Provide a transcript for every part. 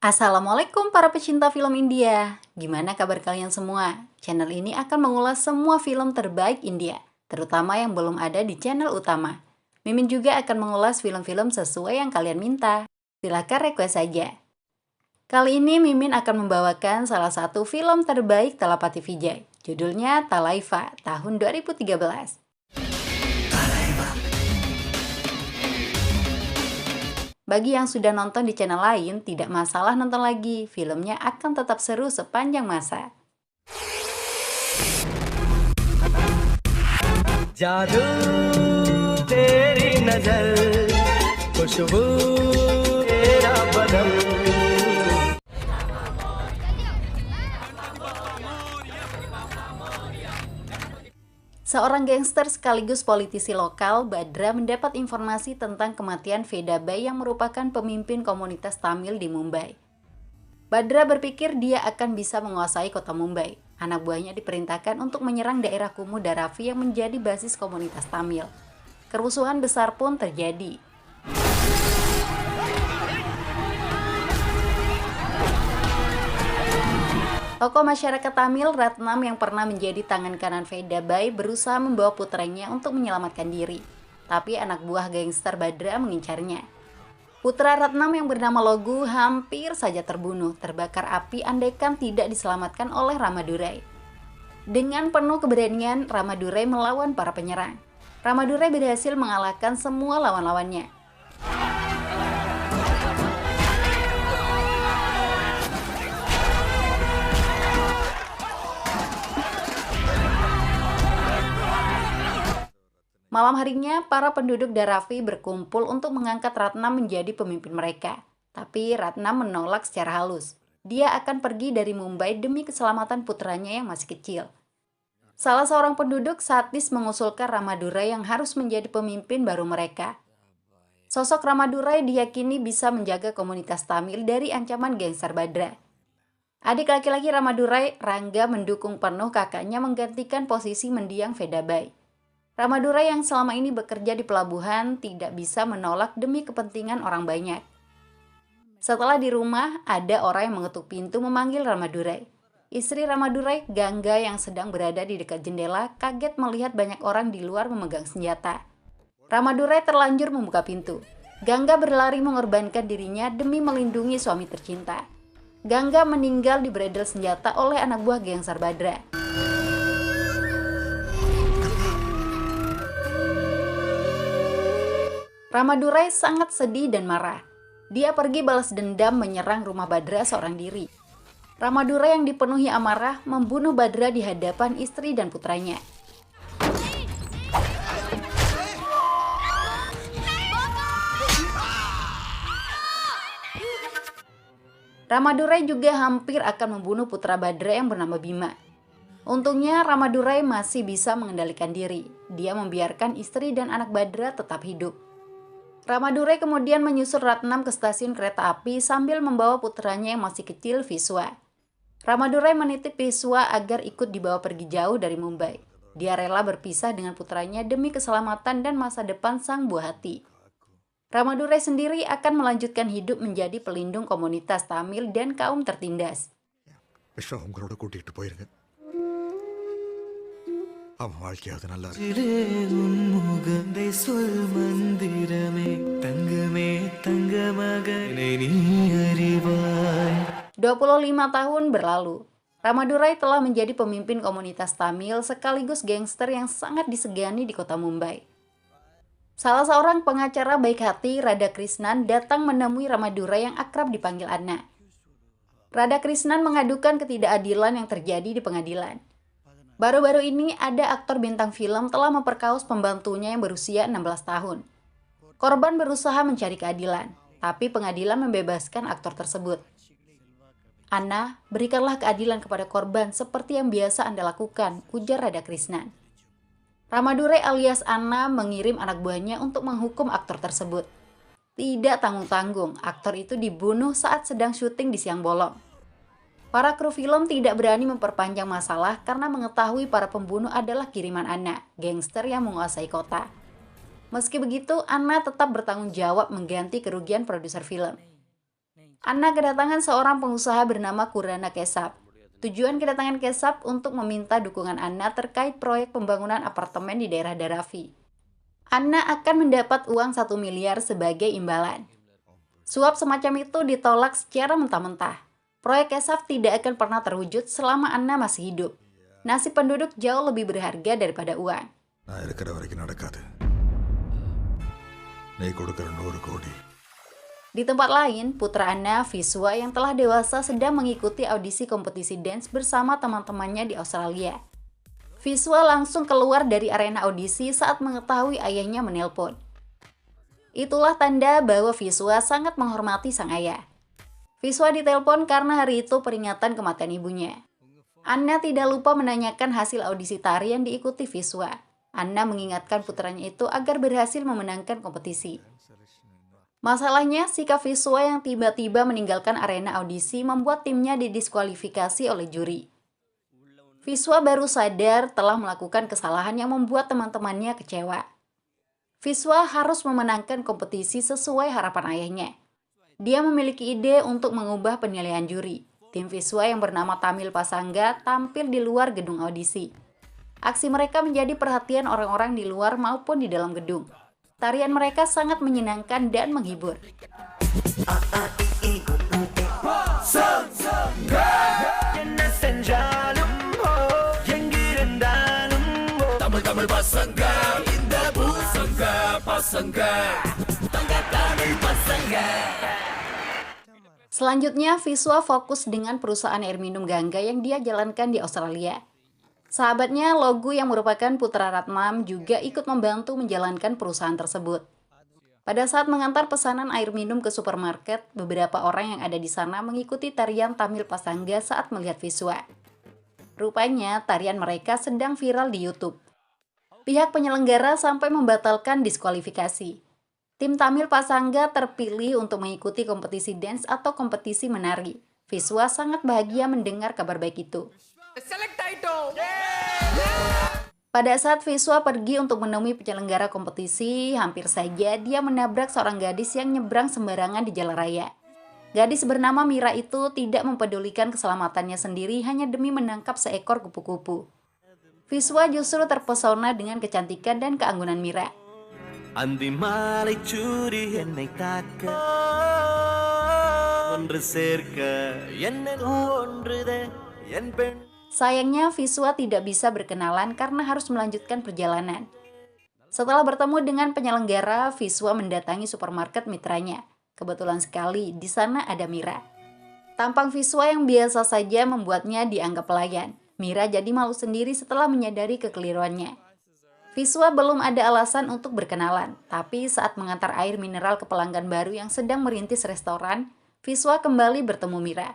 Assalamualaikum para pecinta film India. Gimana kabar kalian semua? Channel ini akan mengulas semua film terbaik India, terutama yang belum ada di channel utama. Mimin juga akan mengulas film-film sesuai yang kalian minta. Silahkan request saja. Kali ini Mimin akan membawakan salah satu film terbaik Talapati Vijay. Judulnya Talaiva tahun 2013. Bagi yang sudah nonton di channel lain, tidak masalah nonton lagi. Filmnya akan tetap seru sepanjang masa. जादू तेरी नजर खुशबू तेरा बदन Seorang gangster sekaligus politisi lokal, Badra mendapat informasi tentang kematian Veda Bai yang merupakan pemimpin komunitas Tamil di Mumbai. Badra berpikir dia akan bisa menguasai kota Mumbai. Anak buahnya diperintahkan untuk menyerang daerah kumuh Dharavi yang menjadi basis komunitas Tamil. Kerusuhan besar pun terjadi. Tokoh masyarakat Tamil, Ratnam yang pernah menjadi tangan kanan Veda Bai berusaha membawa putranya untuk menyelamatkan diri. Tapi anak buah gangster Badra mengincarnya. Putra Ratnam yang bernama Logu hampir saja terbunuh, terbakar api andaikan tidak diselamatkan oleh Ramadurai. Dengan penuh keberanian, Ramadurai melawan para penyerang. Ramadurai berhasil mengalahkan semua lawan-lawannya. Malam harinya, para penduduk Dharavi berkumpul untuk mengangkat Ratnam menjadi pemimpin mereka. Tapi Ratnam menolak secara halus. Dia akan pergi dari Mumbai demi keselamatan putranya yang masih kecil. Salah seorang penduduk sadis mengusulkan Ramadurai yang harus menjadi pemimpin baru mereka. Sosok Ramadurai diyakini bisa menjaga komunitas Tamil dari ancaman gangster Badra. Adik laki-laki Ramadurai, Rangga, mendukung penuh kakaknya menggantikan posisi mendiang Veda Bai. Ramadurai yang selama ini bekerja di pelabuhan tidak bisa menolak demi kepentingan orang banyak. Setelah di rumah, ada orang yang mengetuk pintu memanggil Ramadurai. Istri Ramadurai, Gangga, yang sedang berada di dekat jendela, kaget melihat banyak orang di luar memegang senjata. Ramadurai terlanjur membuka pintu. Gangga berlari mengorbankan dirinya demi melindungi suami tercinta. Gangga meninggal di bredel senjata oleh anak buah gangster Badra. Ramadurai sangat sedih dan marah. Dia pergi balas dendam menyerang rumah Badra seorang diri. Ramadurai yang dipenuhi amarah membunuh Badra di hadapan istri dan putranya. Ramadurai juga hampir akan membunuh putra Badra yang bernama Bima. Untungnya Ramadurai masih bisa mengendalikan diri. Dia membiarkan istri dan anak Badra tetap hidup. Ramadurai kemudian menyusul Ratnam ke stasiun kereta api sambil membawa putranya yang masih kecil, Viswa. Ramadurai menitip Viswa agar ikut dibawa pergi jauh dari Mumbai. Dia rela berpisah dengan putranya demi keselamatan dan masa depan sang buah hati. Ramadurai sendiri akan melanjutkan hidup menjadi pelindung komunitas Tamil dan kaum tertindas. Dua 25 tahun berlalu, Ramadurai telah menjadi pemimpin komunitas Tamil sekaligus gangster yang sangat disegani di kota Mumbai. Salah seorang pengacara baik hati, Radhakrishnan, datang menemui Ramadurai yang akrab dipanggil Anna. Radhakrishnan mengadukan ketidakadilan yang terjadi di pengadilan. Baru-baru ini ada aktor bintang film telah memperkaos pembantunya yang berusia 16 tahun. Korban berusaha mencari keadilan, tapi pengadilan membebaskan aktor tersebut. Anna, berikanlah keadilan kepada korban seperti yang biasa Anda lakukan, ujar Radhakrishnan. Ramadurai alias Anna mengirim anak buahnya untuk menghukum aktor tersebut. Tidak tanggung-tanggung, aktor itu dibunuh saat sedang syuting di siang bolong. Para kru film tidak berani memperpanjang masalah karena mengetahui para pembunuh adalah kiriman Anna, gangster yang menguasai kota. Meski begitu, Anna tetap bertanggung jawab mengganti kerugian produser film. Anna kedatangan seorang pengusaha bernama Kurana Kesap. Tujuan kedatangan Kesap untuk meminta dukungan Anna terkait proyek pembangunan apartemen di daerah Darafi. Anna akan mendapat uang 1 miliar sebagai imbalan. Suap semacam itu ditolak secara mentah-mentah. Proyek Kesap tidak akan pernah terwujud selama Anna masih hidup. Nasib penduduk jauh lebih berharga daripada uang. நான் இருக்கிற வரைக்கும் நடக்காது நீ கொடுக்கிற 100 கோடி Di tempat lain, putra Anna, Viswa yang telah dewasa sedang mengikuti audisi kompetisi dance bersama teman-temannya di Australia. Viswa langsung keluar dari arena audisi saat mengetahui ayahnya menelpon. Itulah tanda bahwa Viswa sangat menghormati sang ayah. Viswa ditelepon karena hari itu peringatan kematian ibunya. Anna tidak lupa menanyakan hasil audisi tari yang diikuti Viswa. Anna mengingatkan putranya itu agar berhasil memenangkan kompetisi. Masalahnya, sikap Viswa yang tiba-tiba meninggalkan arena audisi membuat timnya didiskualifikasi oleh juri. Viswa baru sadar telah melakukan kesalahan yang membuat teman-temannya kecewa. Viswa harus memenangkan kompetisi sesuai harapan ayahnya. Dia memiliki ide untuk mengubah penilaian juri. Tim Viswa yang bernama Tamil Pasangga tampil di luar gedung audisi. Aksi mereka menjadi perhatian orang-orang di luar maupun di dalam gedung. Tarian mereka sangat menyenangkan dan menghibur. Selanjutnya, Viswa fokus dengan perusahaan air minum Gangga yang dia jalankan di Australia. Sahabatnya, Logu yang merupakan putra Ratnam juga ikut membantu menjalankan perusahaan tersebut. Pada saat mengantar pesanan air minum ke supermarket, beberapa orang yang ada di sana mengikuti tarian Tamil Pasangga saat melihat Viswa. Rupanya, tarian mereka sedang viral di YouTube. Pihak penyelenggara sampai membatalkan diskualifikasi. Tim Tamil Pasangga terpilih untuk mengikuti kompetisi dance atau kompetisi menari. Viswa sangat bahagia mendengar kabar baik itu. Pada saat Viswa pergi untuk menemui penyelenggara kompetisi, hampir saja dia menabrak seorang gadis yang nyebrang sembarangan di jalan raya. Gadis bernama Mira itu tidak mempedulikan keselamatannya sendiri hanya demi menangkap seekor kupu-kupu. Viswa justru terpesona dengan kecantikan dan keanggunan Mira. அந்திமாலை சூரி என்னை தாக்க ஒன்று சேர்க்க என்ன ஒன்றுதே என் பெண். Sayangnya, Viswa tidak bisa berkenalan karena harus melanjutkan perjalanan. Setelah bertemu dengan penyelenggara, Viswa mendatangi supermarket mitranya. Kebetulan sekali, di sana ada Mira. Tampang Viswa yang biasa saja membuatnya dianggap pelayan. Mira jadi malu sendiri setelah menyadari kekeliruannya. Viswa belum ada alasan untuk berkenalan, tapi saat mengantar air mineral ke pelanggan baru yang sedang merintis restoran, Viswa kembali bertemu Mira.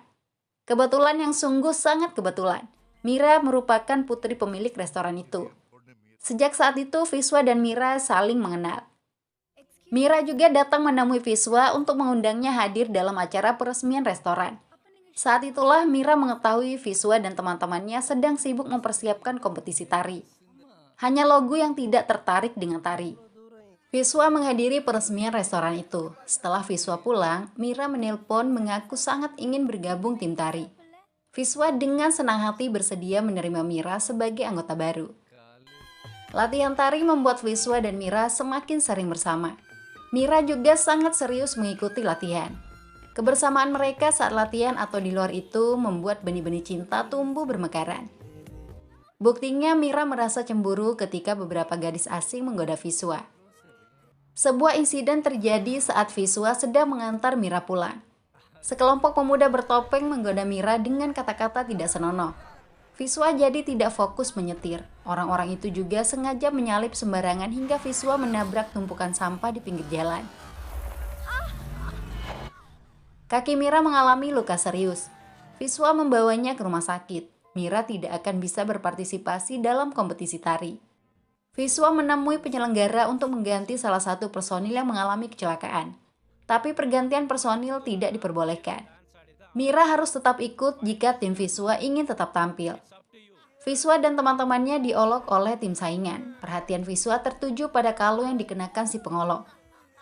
Kebetulan yang sungguh sangat kebetulan. Mira merupakan putri pemilik restoran itu. Sejak saat itu, Viswa dan Mira saling mengenal. Mira juga datang menemui Viswa untuk mengundangnya hadir dalam acara peresmian restoran. Saat itulah Mira mengetahui Viswa dan teman-temannya sedang sibuk mempersiapkan kompetisi tari. Hanya Logu yang tidak tertarik dengan tari. Viswa menghadiri peresmian restoran itu. Setelah Viswa pulang, Mira menelpon mengaku sangat ingin bergabung tim tari. Viswa dengan senang hati bersedia menerima Mira sebagai anggota baru. Latihan tari membuat Viswa dan Mira semakin sering bersama. Mira juga sangat serius mengikuti latihan. Kebersamaan mereka saat latihan atau di luar itu membuat benih-benih cinta tumbuh bermekaran. Buktinya, Mira merasa cemburu ketika beberapa gadis asing menggoda Viswa. Sebuah insiden terjadi saat Viswa sedang mengantar Mira pulang. Sekelompok pemuda bertopeng menggoda Mira dengan kata-kata tidak senonoh. Viswa jadi tidak fokus menyetir. Orang-orang itu juga sengaja menyalip sembarangan hingga Viswa menabrak tumpukan sampah di pinggir jalan. Kaki Mira mengalami luka serius. Viswa membawanya ke rumah sakit. Mira tidak akan bisa berpartisipasi dalam kompetisi tari. Viswa menemui penyelenggara untuk mengganti salah satu personil yang mengalami kecelakaan. Tapi pergantian personil tidak diperbolehkan. Mira harus tetap ikut jika tim Viswa ingin tetap tampil. Viswa dan teman-temannya diolok oleh tim saingan. Perhatian Viswa tertuju pada kalung yang dikenakan si pengolok.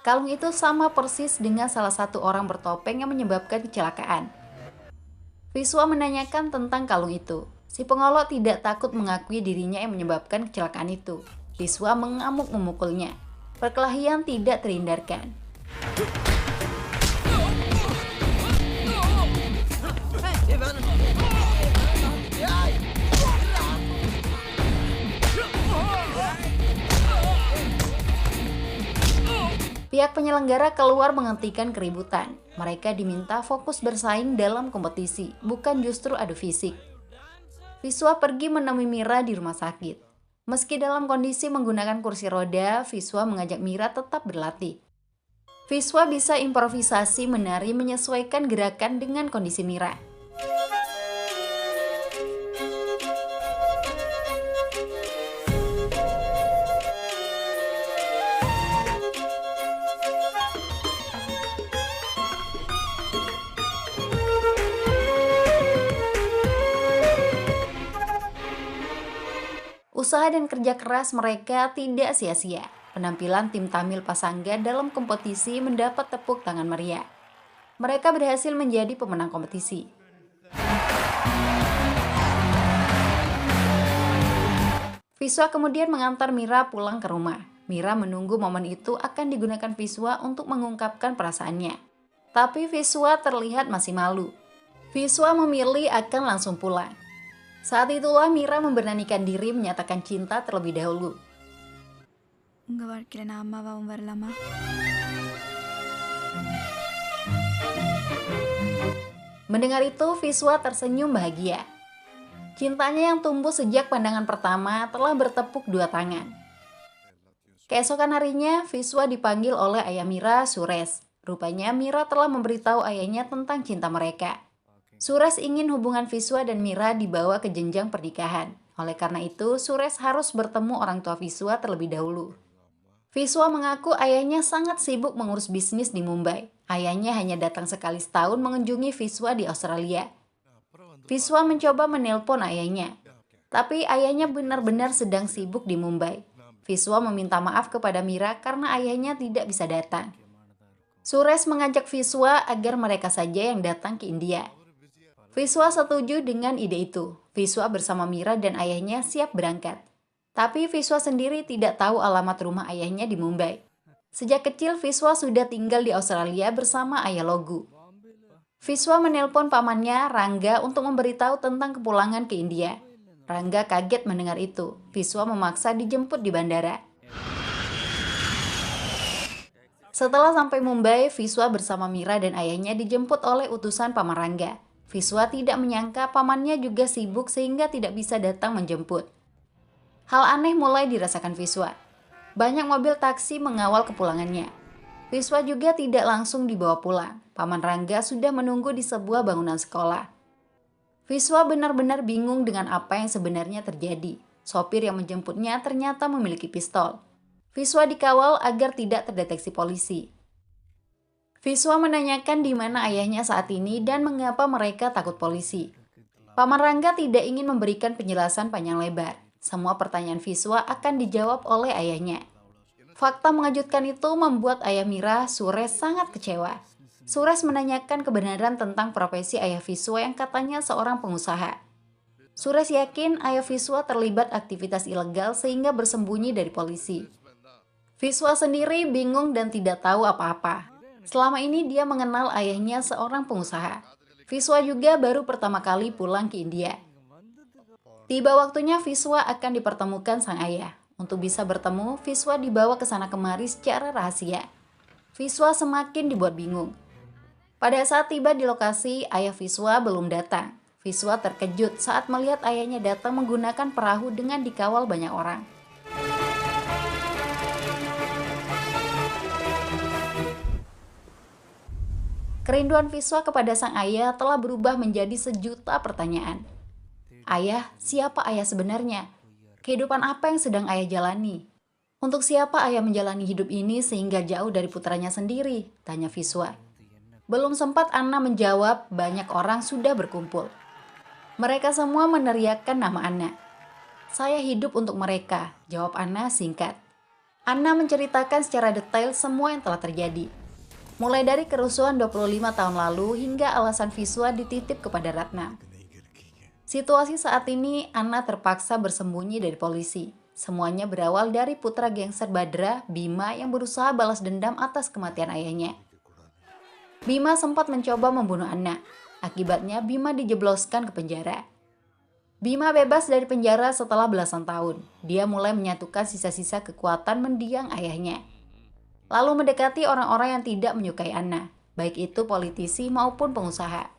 Kalung itu sama persis dengan salah satu orang bertopeng yang menyebabkan kecelakaan. Viswa menanyakan tentang kalung itu. Si pengolok tidak takut mengakui dirinya yang menyebabkan kecelakaan itu. Viswa mengamuk memukulnya. Perkelahian tidak terhindarkan. Pihak penyelenggara keluar menghentikan keributan. Mereka diminta fokus bersaing dalam kompetisi, bukan justru adu fisik. Viswa pergi menemui Mira di rumah sakit. Meski dalam kondisi menggunakan kursi roda, Viswa mengajak Mira tetap berlatih. Viswa bisa improvisasi menari menyesuaikan gerakan dengan kondisi Mira. Usaha dan kerja keras mereka tidak sia-sia. Penampilan tim Tamil Pasangga dalam kompetisi mendapat tepuk tangan meriah. Mereka berhasil menjadi pemenang kompetisi. Viswa kemudian mengantar Mira pulang ke rumah. Mira menunggu momen itu akan digunakan Viswa untuk mengungkapkan perasaannya. Tapi Viswa terlihat masih malu. Viswa memilih akan langsung pulang. Saat itulah Mira memberanikan diri menyatakan cinta terlebih dahulu. உங்க வாழ்க்கையில நான் அம்மாவாவும் வரலாமா? Mendengar itu, Viswa tersenyum bahagia. Cintanya yang tumbuh sejak pandangan pertama telah bertepuk dua tangan. Keesokan harinya, Viswa dipanggil oleh ayah Mira, Suresh. Rupanya Mira telah memberitahu ayahnya tentang cinta mereka. Suresh ingin hubungan Viswa dan Mira dibawa ke jenjang pernikahan. Oleh karena itu, Suresh harus bertemu orang tua Viswa terlebih dahulu. Viswa mengaku ayahnya sangat sibuk mengurus bisnis di Mumbai. Ayahnya hanya datang sekali setahun mengunjungi Viswa di Australia. Viswa mencoba menelpon ayahnya, tapi ayahnya benar-benar sedang sibuk di Mumbai. Viswa meminta maaf kepada Mira karena ayahnya tidak bisa datang. Suresh mengajak Viswa agar mereka saja yang datang ke India. Viswa setuju dengan ide itu. Viswa bersama Mira dan ayahnya siap berangkat. Tapi Viswa sendiri tidak tahu alamat rumah ayahnya di Mumbai. Sejak kecil Viswa sudah tinggal di Australia bersama ayah Logu. Viswa menelpon pamannya Rangga untuk memberitahu tentang kepulangan ke India. Rangga kaget mendengar itu. Viswa memaksa dijemput di bandara. Setelah sampai Mumbai, Viswa bersama Mira dan ayahnya dijemput oleh utusan paman Rangga. Viswa tidak menyangka pamannya juga sibuk sehingga tidak bisa datang menjemput. Hal aneh mulai dirasakan Viswa. Banyak mobil taksi mengawal kepulangannya. Viswa juga tidak langsung dibawa pulang. Paman Rangga sudah menunggu di sebuah bangunan sekolah. Viswa benar-benar bingung dengan apa yang sebenarnya terjadi. Sopir yang menjemputnya ternyata memiliki pistol. Viswa dikawal agar tidak terdeteksi polisi. Viswa menanyakan di mana ayahnya saat ini dan mengapa mereka takut polisi. Paman Rangga tidak ingin memberikan penjelasan panjang lebar. Semua pertanyaan Viswa akan dijawab oleh ayahnya. Fakta mengejutkan itu membuat ayah Mira, Suresh, sangat kecewa. Suresh menanyakan kebenaran tentang profesi ayah Viswa yang katanya seorang pengusaha. Suresh yakin ayah Viswa terlibat aktivitas ilegal sehingga bersembunyi dari polisi. Viswa sendiri bingung dan tidak tahu apa-apa. Selama ini dia mengenal ayahnya seorang pengusaha. Viswa juga baru pertama kali pulang ke India. Tiba waktunya Viswa akan dipertemukan sang ayah. Untuk bisa bertemu, Viswa dibawa ke sana kemari secara rahasia. Viswa semakin dibuat bingung. Pada saat tiba di lokasi, ayah Viswa belum datang. Viswa terkejut saat melihat ayahnya datang menggunakan perahu dengan dikawal banyak orang. Kerinduan Viswa kepada sang ayah telah berubah menjadi sejuta pertanyaan. Ayah, siapa ayah sebenarnya? Kehidupan apa yang sedang ayah jalani? Untuk siapa ayah menjalani hidup ini sehingga jauh dari putranya sendiri? Tanya Viswa. Belum sempat Anna menjawab, banyak orang sudah berkumpul. Mereka semua meneriakkan nama Anna. Saya hidup untuk mereka, jawab Anna singkat. Anna menceritakan secara detail semua yang telah terjadi. Mulai dari kerusuhan 25 tahun lalu hingga alasan Viswa dititip kepada Ratnam. Situasi saat ini, Anna terpaksa bersembunyi dari polisi. Semuanya berawal dari putra gangster Badra, Bima, yang berusaha balas dendam atas kematian ayahnya. Bima sempat mencoba membunuh Anna. Akibatnya Bima dijebloskan ke penjara. Bima bebas dari penjara setelah belasan tahun. Dia mulai menyatukan sisa-sisa kekuatan mendiang ayahnya. Lalu mendekati orang-orang yang tidak menyukai Anna, baik itu politisi maupun pengusaha.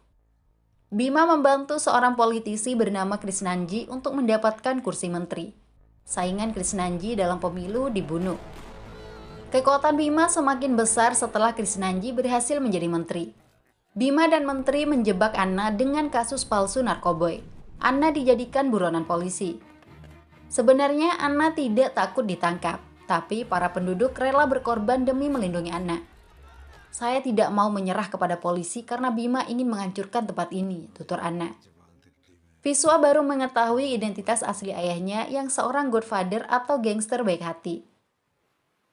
Bima membantu seorang politisi bernama Krisnanji untuk mendapatkan kursi menteri. Saingan Krisnanji dalam pemilu dibunuh. Kekuatan Bima semakin besar setelah Krisnanji berhasil menjadi menteri. Bima dan menteri menjebak Anna dengan kasus palsu narkoboy. Anna dijadikan buronan polisi. Sebenarnya Anna tidak takut ditangkap, tapi para penduduk rela berkorban demi melindungi Anna. Saya tidak mau menyerah kepada polisi karena Bima ingin menghancurkan tempat ini, tutur Anna. Viswa baru mengetahui identitas asli ayahnya yang seorang godfather atau gangster baik hati.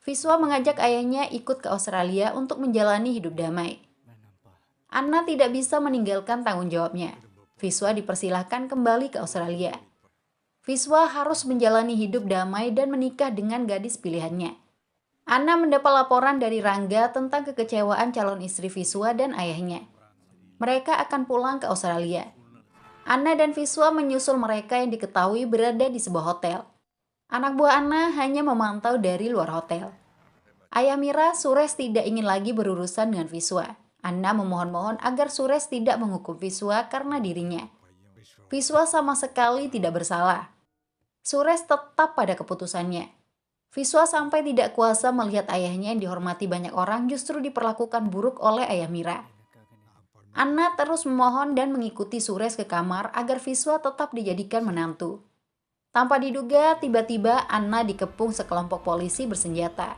Viswa mengajak ayahnya ikut ke Australia untuk menjalani hidup damai. Anna tidak bisa meninggalkan tanggung jawabnya. Viswa dipersilahkan kembali ke Australia. Viswa harus menjalani hidup damai dan menikah dengan gadis pilihannya. Anna mendapat laporan dari Rangga tentang kekecewaan calon istri Viswa dan ayahnya. Mereka akan pulang ke Australia. Anna dan Viswa menyusul mereka yang diketahui berada di sebuah hotel. Anak buah Anna hanya memantau dari luar hotel. Ayah Mira, Suresh, tidak ingin lagi berurusan dengan Viswa. Anna memohon-mohon agar Suresh tidak menghukum Viswa karena dirinya. Viswa sama sekali tidak bersalah. Suresh tetap pada keputusannya. Viswa sampai tidak kuasa melihat ayahnya yang dihormati banyak orang justru diperlakukan buruk oleh ayah Mira. Anna terus memohon dan mengikuti Suresh ke kamar agar Viswa tetap dijadikan menantu. Tanpa diduga, tiba-tiba Anna dikepung sekelompok polisi bersenjata.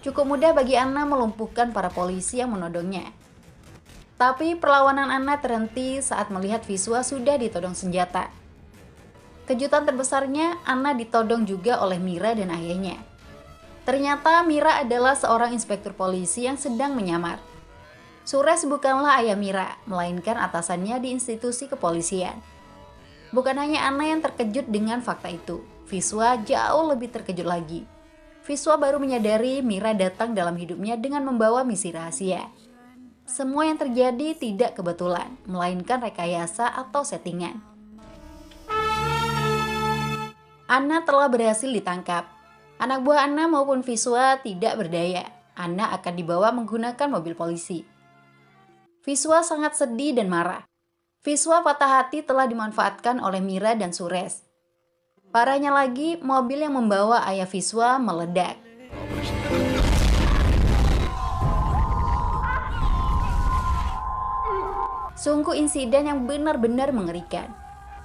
Cukup mudah bagi Anna melumpuhkan para polisi yang menodongnya. Tapi perlawanan Anna terhenti saat melihat Viswa sudah ditodong senjata. Kejutan terbesarnya, Anna ditodong juga oleh Mira dan ayahnya. Ternyata Mira adalah seorang inspektur polisi yang sedang menyamar. Suresh bukanlah ayah Mira, melainkan atasannya di institusi kepolisian. Bukan hanya Anna yang terkejut dengan fakta itu, Viswa jauh lebih terkejut lagi. Viswa baru menyadari Mira datang dalam hidupnya dengan membawa misi rahasia. Semua yang terjadi tidak kebetulan, melainkan rekayasa atau settingan. Anna telah berhasil ditangkap. Anak buah Anna maupun Viswa tidak berdaya. Anna akan dibawa menggunakan mobil polisi. Viswa sangat sedih dan marah. Viswa patah hati telah dimanfaatkan oleh Mira dan Suresh. Parahnya lagi, mobil yang membawa ayah Viswa meledak. Sungguh insiden yang benar-benar mengerikan.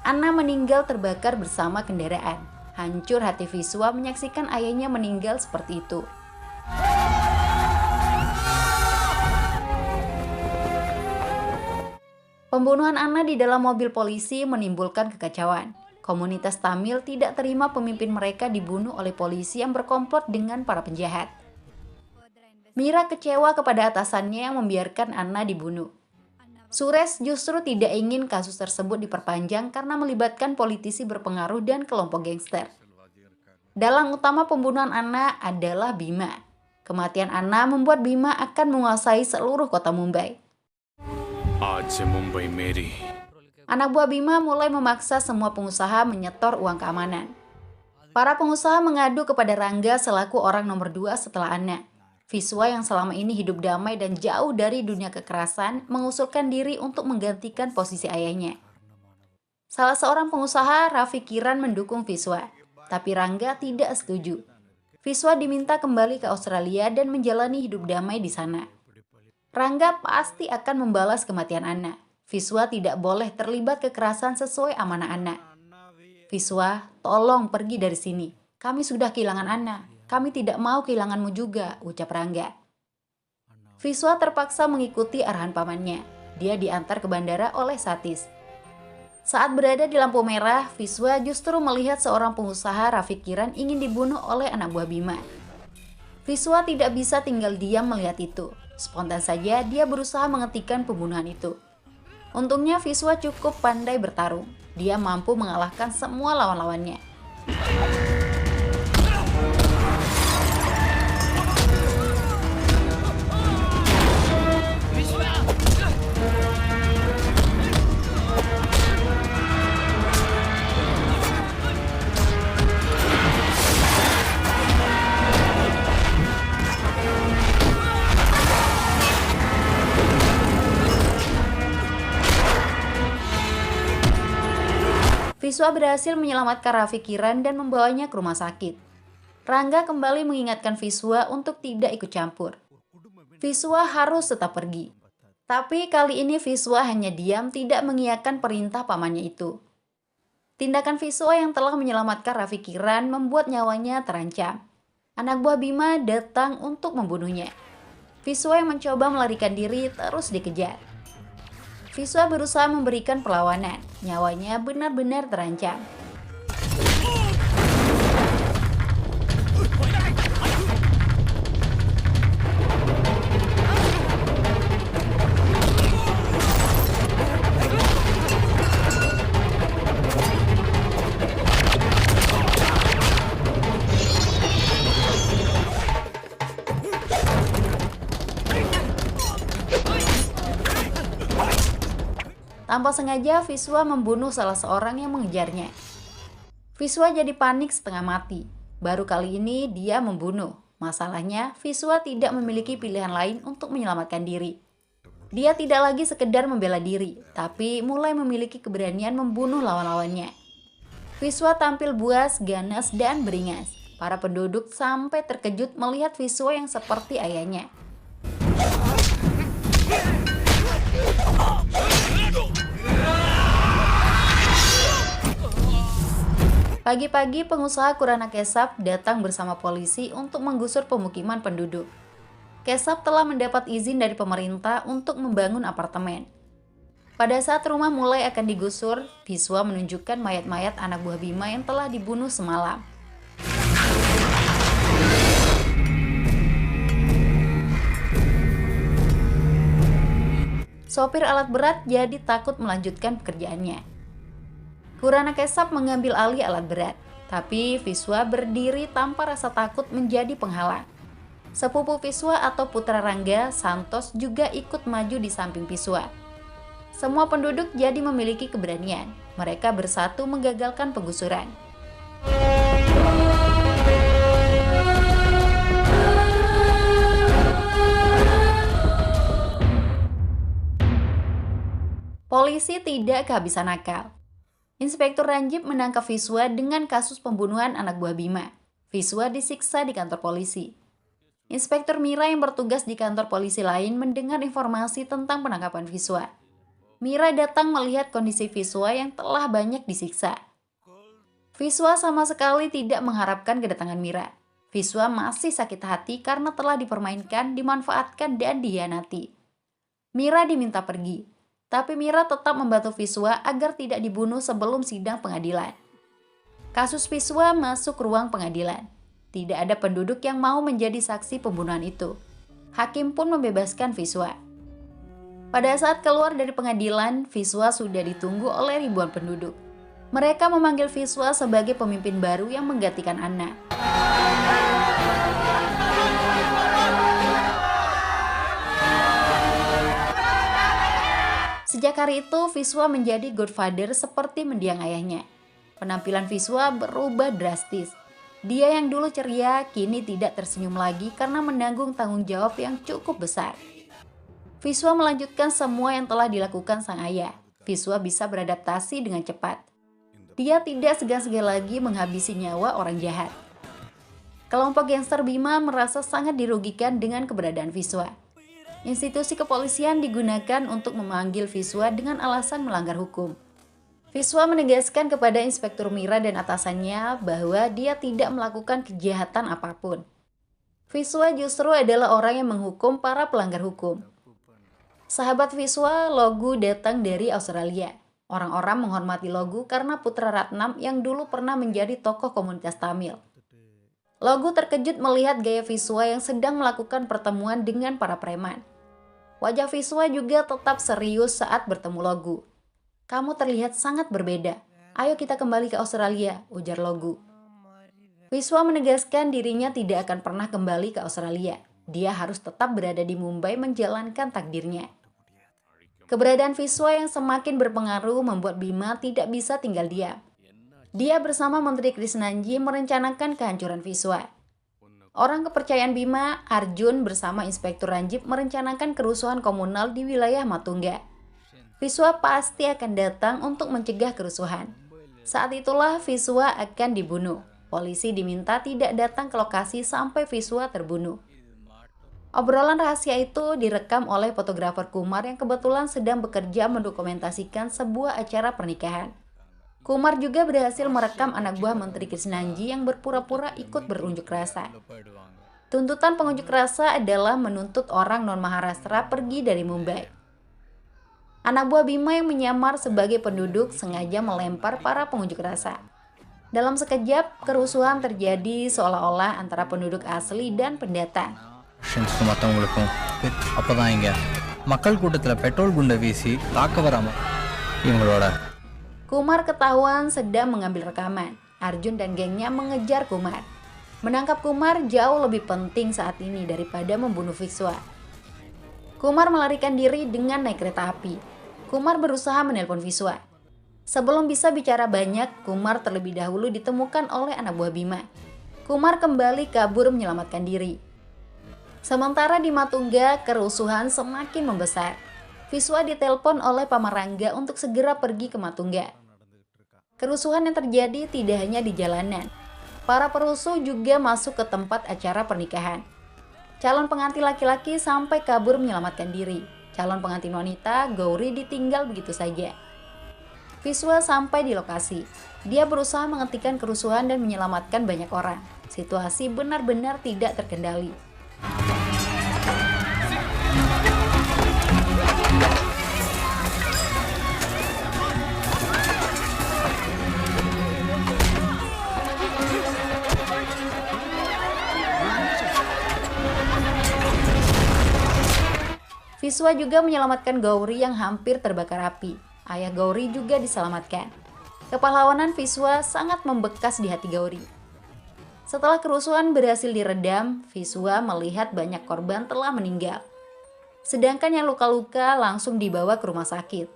Anna meninggal terbakar bersama kendaraan. Hancur hati Viswa menyaksikan ayahnya meninggal seperti itu. Pembunuhan Anna di dalam mobil polisi menimbulkan kekacauan. Komunitas Tamil tidak terima pemimpin mereka dibunuh oleh polisi yang berkomplot dengan para penjahat. Mira kecewa kepada atasannya yang membiarkan Anna dibunuh. Suresh justru tidak ingin kasus tersebut diperpanjang karena melibatkan politisi berpengaruh dan kelompok gangster. Dalang utama pembunuhan Anna adalah Bima. Kematian Anna membuat Bima akan menguasai seluruh kota Mumbai. Anak buah Bima mulai memaksa semua pengusaha menyetor uang keamanan. Para pengusaha mengadu kepada Rangga selaku orang nomor 2 setelah Anna. Viswa yang selama ini hidup damai dan jauh dari dunia kekerasan mengusulkan diri untuk menggantikan posisi ayahnya. Salah seorang pengusaha, Raffi Kiran, mendukung Viswa, tapi Rangga tidak setuju. Viswa diminta kembali ke Australia dan menjalani hidup damai di sana. Rangga pasti akan membalas kematian Anna. Viswa tidak boleh terlibat kekerasan sesuai amanah Anna. Viswa, tolong pergi dari sini. Kami sudah kehilangan Anna. Kami tidak mau kehilanganmu juga, ucap Rangga. Viswa terpaksa mengikuti arahan pamannya. Dia diantar ke bandara oleh Satis. Saat berada di lampu merah, Viswa justru melihat seorang pengusaha, Raffi Kiran, ingin dibunuh oleh anak buah Bima. Viswa tidak bisa tinggal diam melihat itu. Spontan saja dia berusaha menghentikan pembunuhan itu. Untungnya Viswa cukup pandai bertarung. Dia mampu mengalahkan semua lawan-lawannya. Viswa berhasil menyelamatkan Raffi Kiran dan membawanya ke rumah sakit. Rangga kembali mengingatkan Viswa untuk tidak ikut campur. Viswa harus tetap pergi. Tapi kali ini Viswa hanya diam, tidak mengiyakan perintah pamannya itu. Tindakan Viswa yang telah menyelamatkan Raffi Kiran membuat nyawanya terancam. Anak buah Bima datang untuk membunuhnya. Viswa yang mencoba melarikan diri terus dikejar. Viswa berusaha memberikan perlawanan. Nyawanya benar-benar terancam. Tanpa sengaja, Viswa membunuh salah seorang yang mengejarnya. Viswa jadi panik setengah mati. Baru kali ini dia membunuh. Masalahnya, Viswa tidak memiliki pilihan lain untuk menyelamatkan diri. Dia tidak lagi sekedar membela diri, tapi mulai memiliki keberanian membunuh lawan-lawannya. Viswa tampil buas, ganas, dan beringas. Para penduduk sampai terkejut melihat Viswa yang seperti ayahnya. Pagi-pagi pengusaha Kurana Kesap datang bersama polisi untuk menggusur pemukiman penduduk. Kesap telah mendapat izin dari pemerintah untuk membangun apartemen. Pada saat rumah mulai akan digusur, Viswa menunjukkan mayat-mayat anak buah Bima yang telah dibunuh semalam. Sopir alat berat jadi takut melanjutkan pekerjaannya. Kurana Kesap mengambil alih alat berat, tapi Viswa berdiri tanpa rasa takut menjadi penghalang. Sepupu Viswa atau putra Rangga, Santos juga ikut maju di samping Viswa. Semua penduduk jadi memiliki keberanian. Mereka bersatu menggagalkan penggusuran. Polisi tidak kehabisan akal. Inspektur Ranjip menangkap Viswa dengan kasus pembunuhan anak buah Bima. Viswa disiksa di kantor polisi. Inspektur Mira yang bertugas di kantor polisi lain mendengar informasi tentang penangkapan Viswa. Mira datang melihat kondisi Viswa yang telah banyak disiksa. Viswa sama sekali tidak mengharapkan kedatangan Mira. Viswa masih sakit hati karena telah dipermainkan, dimanfaatkan, dan dihianati. Mira diminta pergi. Tapi Mira tetap membantu Viswa agar tidak dibunuh sebelum sidang pengadilan. Kasus Viswa masuk ruang pengadilan. Tidak ada penduduk yang mau menjadi saksi pembunuhan itu. Hakim pun membebaskan Viswa. Pada saat keluar dari pengadilan, Viswa sudah ditunggu oleh ribuan penduduk. Mereka memanggil Viswa sebagai pemimpin baru yang menggantikan Anna. Sejak hari itu, Viswa menjadi godfather seperti mendiang ayahnya. Penampilan Viswa berubah drastis. Dia yang dulu ceria, kini tidak tersenyum lagi karena menanggung tanggung jawab yang cukup besar. Viswa melanjutkan semua yang telah dilakukan sang ayah. Viswa bisa beradaptasi dengan cepat. Dia tidak segan-segan lagi menghabisi nyawa orang jahat. Kelompok gangster Bima merasa sangat dirugikan dengan keberadaan Viswa. Institusi kepolisian digunakan untuk memanggil Viswa dengan alasan melanggar hukum. Viswa menegaskan kepada Inspektur Mira dan atasannya bahwa dia tidak melakukan kejahatan apapun. Viswa justru adalah orang yang menghukum para pelanggar hukum. Sahabat Viswa, Logu, datang dari Australia. Orang-orang menghormati Logu karena putra Ratnam yang dulu pernah menjadi tokoh komunitas Tamil. Logu terkejut melihat gaya Viswa yang sedang melakukan pertemuan dengan para preman. Wajah Viswa juga tetap serius saat bertemu Logu. "Kamu terlihat sangat berbeda. Ayo kita kembali ke Australia," ujar Logu. Viswa menegaskan dirinya tidak akan pernah kembali ke Australia. Dia harus tetap berada di Mumbai menjalankan takdirnya. Keberadaan Viswa yang semakin berpengaruh membuat Bima tidak bisa tinggal diam. Dia bersama Menteri Krisnanji merencanakan kehancuran Viswa. Orang kepercayaan Bima, Arjun bersama Inspektur Ranjip merencanakan kerusuhan komunal di wilayah Matungga. Viswa pasti akan datang untuk mencegah kerusuhan. Saat itulah Viswa akan dibunuh. Polisi diminta tidak datang ke lokasi sampai Viswa terbunuh. Obrolan rahasia itu direkam oleh fotografer Kumar yang kebetulan sedang bekerja mendokumentasikan sebuah acara pernikahan. Kumar juga berhasil merekam anak buah Menteri Krisnanji yang berpura-pura ikut berunjuk rasa. Tuntutan pengunjuk rasa adalah menuntut orang non-Maharashtra pergi dari Mumbai. Anak buah Bima yang menyamar sebagai penduduk sengaja melempar para pengunjuk rasa. Dalam sekejap, kerusuhan terjadi seolah-olah antara penduduk asli dan pendatang. மற்றவங்களுக்கும் அப்போதான் இங்கே மக்கள் கூட்டத்தில் பெட்ரோல் குண்டை வீசி தாக்க வராம இவங்களோட. Kumar ketahuan sedang mengambil rekaman. Arjun dan gengnya mengejar Kumar. Menangkap Kumar jauh lebih penting saat ini daripada membunuh Viswa. Kumar melarikan diri dengan naik kereta api. Kumar berusaha menelpon Viswa. Sebelum bisa bicara banyak, Kumar terlebih dahulu ditemukan oleh anak buah Bima. Kumar kembali kabur menyelamatkan diri. Sementara di Matungga, kerusuhan semakin membesar. Viswa ditelepon oleh Pamarangga untuk segera pergi ke Matungga. Kerusuhan yang terjadi tidak hanya di jalanan. Para perusuh juga masuk ke tempat acara pernikahan. Calon pengantin laki-laki sampai kabur menyelamatkan diri. Calon pengantin wanita, Gauri, ditinggal begitu saja. Viswa sampai di lokasi. Dia berusaha menghentikan kerusuhan dan menyelamatkan banyak orang. Situasi benar-benar tidak terkendali. Viswa juga menyelamatkan Gauri yang hampir terbakar api. Ayah Gauri juga diselamatkan. Kepahlawanan Viswa sangat membekas di hati Gauri. Setelah kerusuhan berhasil diredam, Viswa melihat banyak korban telah meninggal. Sedangkan yang luka-luka langsung dibawa ke rumah sakit.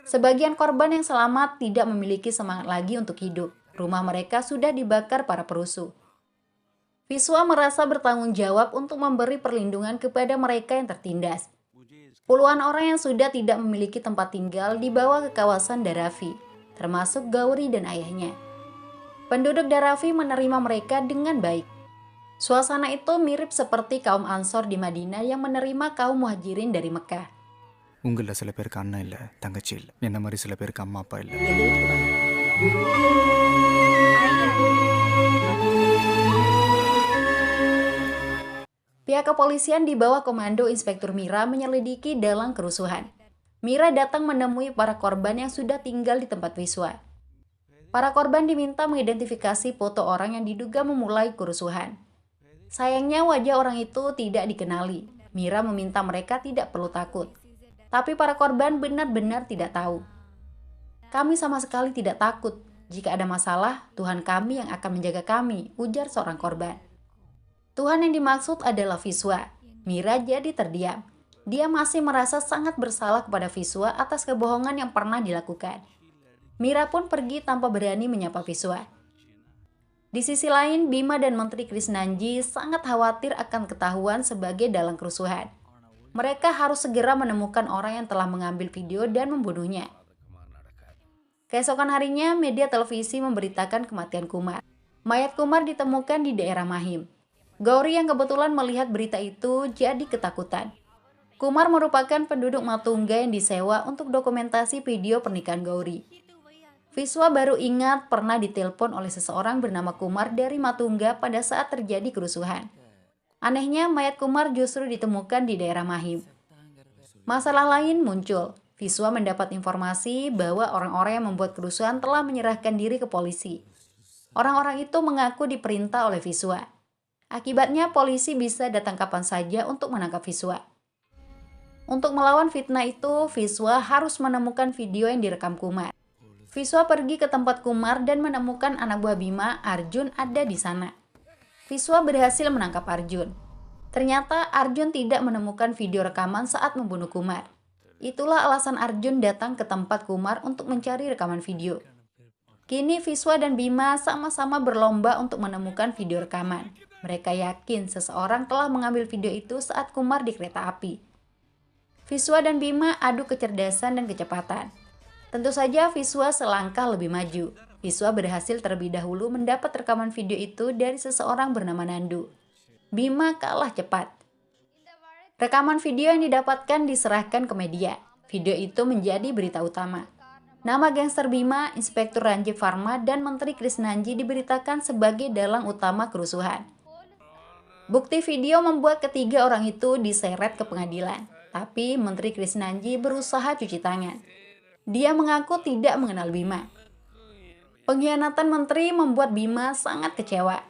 Sebagian korban yang selamat tidak memiliki semangat lagi untuk hidup. Rumah mereka sudah dibakar para perusuh. Viswa merasa bertanggung jawab untuk memberi perlindungan kepada mereka yang tertindas. Puluhan orang yang sudah tidak memiliki tempat tinggal dibawa ke kawasan Dharavi, termasuk Gauri dan ayahnya. Penduduk Dharavi menerima mereka dengan baik. Suasana itu mirip seperti kaum Ansor di Madinah yang menerima kaum Muhajirin dari Mekah. உங்களில் சில பேருக்கு அண்ணன் இல்லை தங்கச்சி இல்லை என்ன மாதிரி சில பேருக்கு அம்மா அப்பா இல்லை. Pihak kepolisian di bawah komando Inspektur Mira menyelidiki dalam kerusuhan. Mira datang menemui para korban yang sudah tinggal di tempat Viswa. Para korban diminta mengidentifikasi foto orang yang diduga memulai kerusuhan. Sayangnya wajah orang itu tidak dikenali. Mira meminta mereka tidak perlu takut. Tapi para korban benar-benar tidak tahu. "Kami sama sekali tidak takut. Jika ada masalah, Tuhan kami yang akan menjaga kami," ujar seorang korban. Tuhan yang dimaksud adalah Viswa. Mira jadi terdiam. Dia masih merasa sangat bersalah kepada Viswa atas kebohongan yang pernah dilakukan. Mira pun pergi tanpa berani menyapa Viswa. Di sisi lain, Bima dan Menteri Krisnanji sangat khawatir akan ketahuan sebagai dalang kerusuhan. Mereka harus segera menemukan orang yang telah mengambil video dan membunuhnya. Keesokan harinya, media televisi memberitakan kematian Kumar. Mayat Kumar ditemukan di daerah Mahim. Gauri yang kebetulan melihat berita itu jadi ketakutan. Kumar merupakan penduduk Matungga yang disewa untuk dokumentasi video pernikahan Gauri. Viswa baru ingat pernah ditelepon oleh seseorang bernama Kumar dari Matungga pada saat terjadi kerusuhan. Anehnya, mayat Kumar justru ditemukan di daerah Mahim. Masalah lain muncul. Viswa mendapat informasi bahwa orang-orang yang membuat kerusuhan telah menyerahkan diri ke polisi. Orang-orang itu mengaku diperintah oleh Viswa. Akibatnya polisi bisa datang kapan saja untuk menangkap Viswa. Untuk melawan fitnah itu, Viswa harus menemukan video yang direkam Kumar. Viswa pergi ke tempat Kumar dan menemukan anak buah Bima, Arjun, ada di sana. Viswa berhasil menangkap Arjun. Ternyata Arjun tidak menemukan video rekaman saat membunuh Kumar. Itulah alasan Arjun datang ke tempat Kumar untuk mencari rekaman video. Kini Viswa dan Bima sama-sama berlomba untuk menemukan video rekaman. Mereka yakin seseorang telah mengambil video itu saat Kumar di kereta api. Viswa dan Bima adu kecerdasan dan kecepatan. Tentu saja Viswa selangkah lebih maju. Viswa berhasil terlebih dahulu mendapat rekaman video itu dari seseorang bernama Nandu. Bima kalah cepat. Rekaman video yang didapatkan diserahkan ke media. Video itu menjadi berita utama. Nama gangster Bima, Inspektur Ranjit Pharma, dan Menteri Krisnanji diberitakan sebagai dalang utama kerusuhan. Bukti video membuat ketiga orang itu diseret ke pengadilan. Tapi Menteri Krisnanji berusaha cuci tangan. Dia mengaku tidak mengenal Bima. Pengkhianatan menteri membuat Bima sangat kecewa.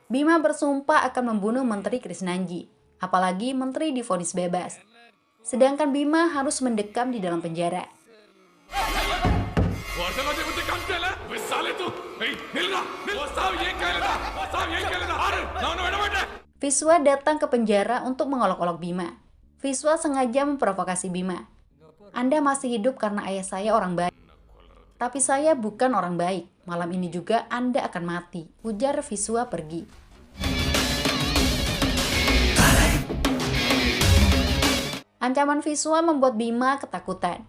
Bima bersumpah akan membunuh Menteri Krisnanji, apalagi menteri divonis bebas. Sedangkan Bima harus mendekam di dalam penjara. Viswa datang ke penjara untuk mengolok-olok Bima. Viswa sengaja memprovokasi Bima. Anda masih hidup karena ayah saya orang baik. Tapi saya bukan orang baik. Malam ini juga Anda akan mati, ujar Viswa pergi. Ancaman Viswa membuat Bima ketakutan.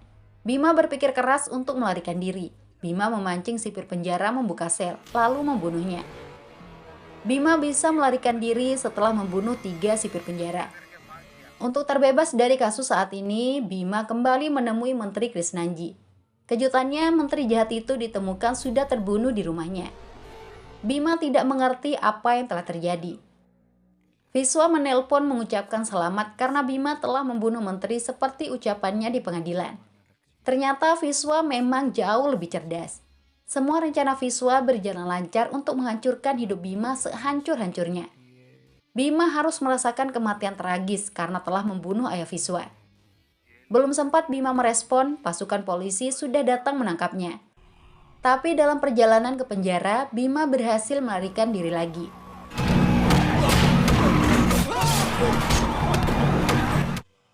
Bima berpikir keras untuk melarikan diri. Bima memancing sipir penjara membuka sel, lalu membunuhnya. Bima bisa melarikan diri setelah membunuh 3 sipir penjara. Untuk terbebas dari kasus saat ini, Bima kembali menemui Menteri Krisnanji. Kejutannya, menteri jahat itu ditemukan sudah terbunuh di rumahnya. Bima tidak mengerti apa yang telah terjadi. Viswa menelpon mengucapkan selamat karena Bima telah membunuh menteri seperti ucapannya di pengadilan. Ternyata Viswa memang jauh lebih cerdas. Semua rencana Viswa berjalan lancar untuk menghancurkan hidup Bima sehancur-hancurnya. Bima harus merasakan kematian tragis karena telah membunuh ayah Viswa. Belum sempat Bima merespon, pasukan polisi sudah datang menangkapnya. Tapi dalam perjalanan ke penjara, Bima berhasil melarikan diri lagi.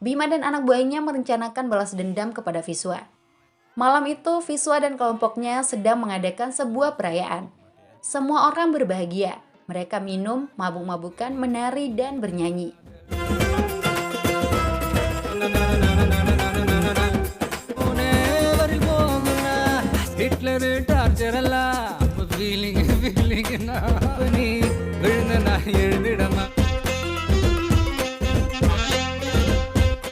Bima dan anak buahnya merencanakan balas dendam kepada Viswa. Malam itu, Viswa dan kelompoknya sedang mengadakan sebuah perayaan. Semua orang berbahagia. Mereka minum, mabuk-mabukan, menari, dan bernyanyi.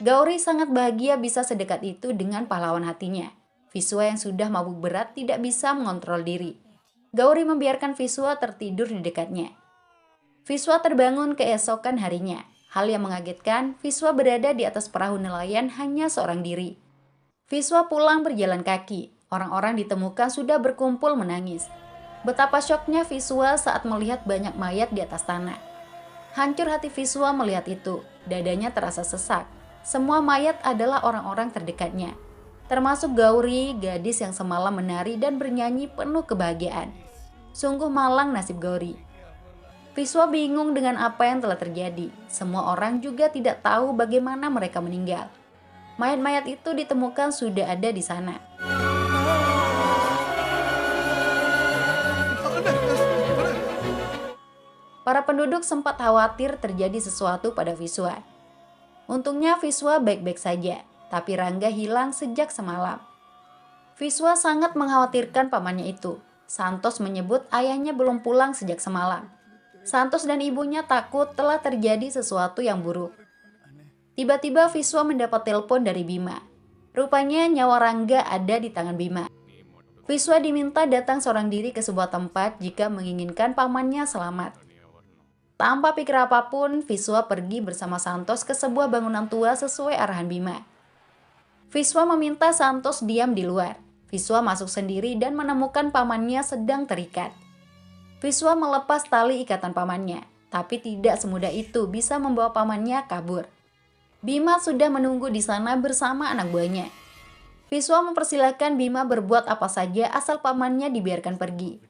Gauri sangat bahagia bisa sedekat itu dengan pahlawan hatinya. Viswa yang sudah mabuk berat tidak bisa mengontrol diri. Gauri membiarkan Viswa tertidur di dekatnya. Viswa terbangun keesokan harinya. Hal yang mengagetkan, Viswa berada di atas perahu nelayan hanya seorang diri. Viswa pulang berjalan kaki. Orang-orang ditemukan sudah berkumpul menangis. Betapa syoknya Viswa saat melihat banyak mayat di atas tanah. Hancur hati Viswa melihat itu. Dadanya terasa sesak. Semua mayat adalah orang-orang terdekatnya. Termasuk Gauri, gadis yang semalam menari dan bernyanyi penuh kebahagiaan. Sungguh malang nasib Gauri. Viswa bingung dengan apa yang telah terjadi. Semua orang juga tidak tahu bagaimana mereka meninggal. Mayat-mayat itu ditemukan sudah ada di sana. Para penduduk sempat khawatir terjadi sesuatu pada Viswa. Untungnya Viswa baik-baik saja, tapi Rangga hilang sejak semalam. Viswa sangat mengkhawatirkan pamannya itu. Santos menyebut ayahnya belum pulang sejak semalam. Santos dan ibunya takut telah terjadi sesuatu yang buruk. Tiba-tiba Viswa mendapat telepon dari Bima. Rupanya nyawa Rangga ada di tangan Bima. Viswa diminta datang seorang diri ke sebuah tempat jika menginginkan pamannya selamat. Tanpa pikir apapun, Viswa pergi bersama Santos ke sebuah bangunan tua sesuai arahan Bima. Viswa meminta Santos diam di luar. Viswa masuk sendiri dan menemukan pamannya sedang terikat. Viswa melepas tali ikatan pamannya, tapi tidak semudah itu bisa membawa pamannya kabur. Bima sudah menunggu di sana bersama anak buahnya. Viswa mempersilahkan Bima berbuat apa saja asal pamannya dibiarkan pergi.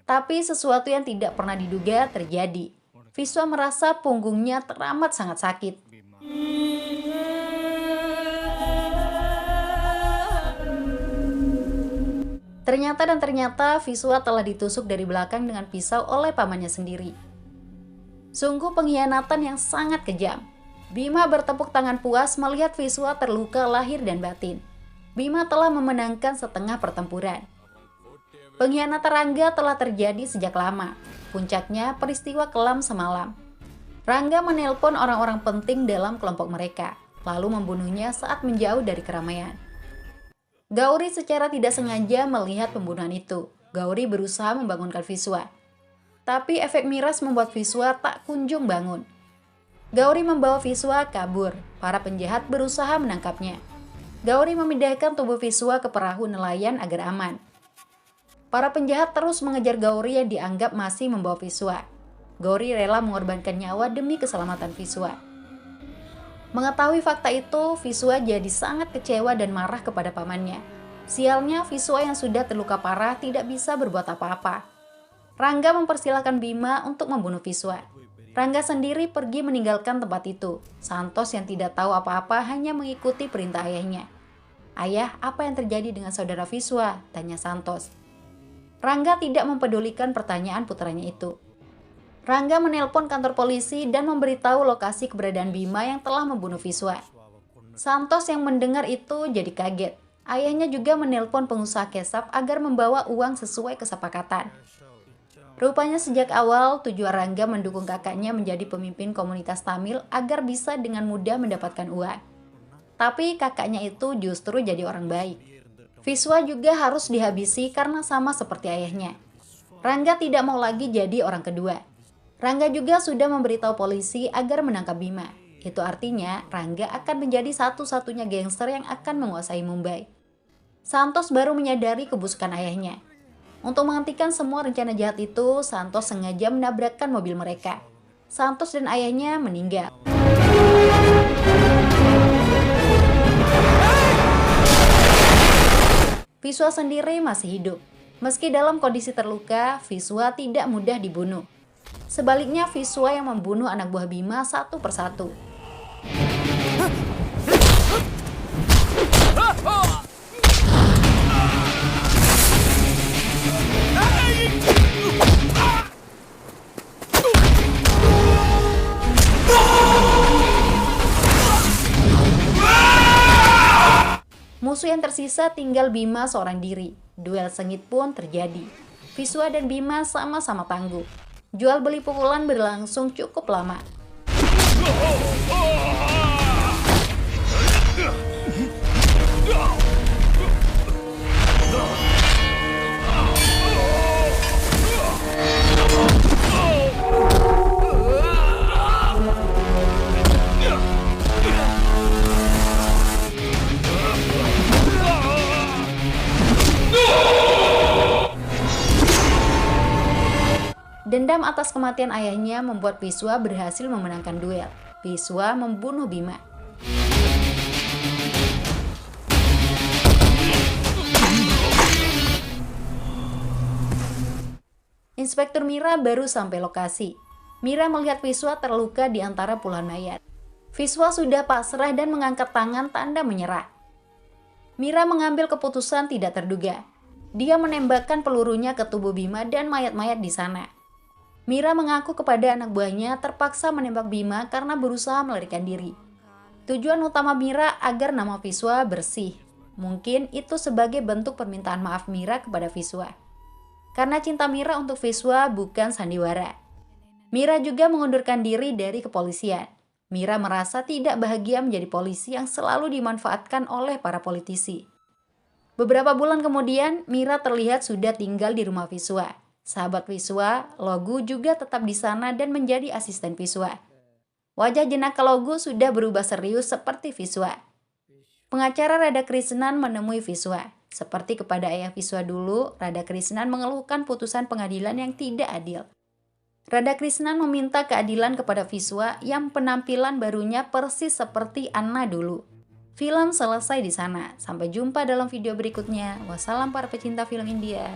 Tapi sesuatu yang tidak pernah diduga terjadi. Viswa merasa punggungnya teramat sangat sakit. Ternyata Viswa telah ditusuk dari belakang dengan pisau oleh pamannya sendiri. Sungguh pengkhianatan yang sangat kejam. Bima bertepuk tangan puas melihat Viswa terluka lahir dan batin. Bima telah memenangkan setengah pertempuran. Pengkhianatan Rangga telah terjadi sejak lama. Puncaknya peristiwa kelam semalam. Rangga menelpon orang-orang penting dalam kelompok mereka, lalu membunuhnya saat menjauh dari keramaian. Gauri secara tidak sengaja melihat pembunuhan itu. Gauri berusaha membangunkan Viswa. Tapi efek miras membuat Viswa tak kunjung bangun. Gauri membawa Viswa kabur. Para penjahat berusaha menangkapnya. Gauri memindahkan tubuh Viswa ke perahu nelayan agar aman. Para penjahat terus mengejar Gauri yang dianggap masih membawa Viswa. Gauri rela mengorbankan nyawa demi keselamatan Viswa. Mengetahui fakta itu, Viswa jadi sangat kecewa dan marah kepada pamannya. Sialnya, Viswa yang sudah terluka parah tidak bisa berbuat apa-apa. Rangga mempersilahkan Bima untuk membunuh Viswa. Rangga sendiri pergi meninggalkan tempat itu. Santos yang tidak tahu apa-apa hanya mengikuti perintah ayahnya. "Ayah, apa yang terjadi dengan saudara Viswa?" tanya Santos. Rangga tidak mempedulikan pertanyaan putranya itu. Rangga menelpon kantor polisi dan memberitahu lokasi keberadaan Bima yang telah membunuh Viswa. Santos yang mendengar itu jadi kaget. Ayahnya juga menelpon pengusaha kesap agar membawa uang sesuai kesepakatan. Rupanya sejak awal tujuan Rangga mendukung kakaknya menjadi pemimpin komunitas Tamil agar bisa dengan mudah mendapatkan uang. Tapi kakaknya itu justru jadi orang baik. Viswa juga harus dihabisi karena sama seperti ayahnya. Rangga tidak mau lagi jadi orang kedua. Rangga juga sudah memberitahu polisi agar menangkap Bima. Itu artinya Rangga akan menjadi satu-satunya gangster yang akan menguasai Mumbai. Santos baru menyadari kebusukan ayahnya. Untuk menghentikan semua rencana jahat itu, Santos sengaja menabrakkan mobil mereka. Santos dan ayahnya meninggal. Viswa sendiri masih hidup. Meski dalam kondisi terluka, Viswa tidak mudah dibunuh. Sebaliknya, Viswa yang membunuh anak buah Bima satu persatu. Musuh yang tersisa tinggal Bima seorang diri. Duel sengit pun terjadi. Viswa dan Bima sama-sama tangguh. Jual beli pukulan berlangsung cukup lama. Dendam atas kematian ayahnya membuat Viswa berhasil memenangkan duel. Viswa membunuh Bima. Inspektur Mira baru sampai lokasi. Mira melihat Viswa terluka di antara puluhan mayat. Viswa sudah pasrah dan mengangkat tangan tanda menyerah. Mira mengambil keputusan tidak terduga. Dia menembakkan pelurunya ke tubuh Bima dan mayat-mayat di sana. Mira mengaku kepada anak buahnya terpaksa menembak Bima karena berusaha melarikan diri. Tujuan utama Mira agar nama Viswa bersih. Mungkin itu sebagai bentuk permintaan maaf Mira kepada Viswa. Karena cinta Mira untuk Viswa bukan sandiwara. Mira juga mengundurkan diri dari kepolisian. Mira merasa tidak bahagia menjadi polisi yang selalu dimanfaatkan oleh para politisi. Beberapa bulan kemudian, Mira terlihat sudah tinggal di rumah Viswa. Sahabat Viswa, Logu juga tetap di sana dan menjadi asisten Viswa. Wajah jenaka Logu sudah berubah serius seperti Viswa. Pengacara Radha Krishnan menemui Viswa. Seperti kepada ayah Viswa dulu, Radhakrishnan mengeluhkan putusan pengadilan yang tidak adil. Radhakrishnan meminta keadilan kepada Viswa yang penampilan barunya persis seperti Anna dulu. Film selesai di sana. Sampai jumpa dalam video berikutnya. Wassalam para pecinta film India.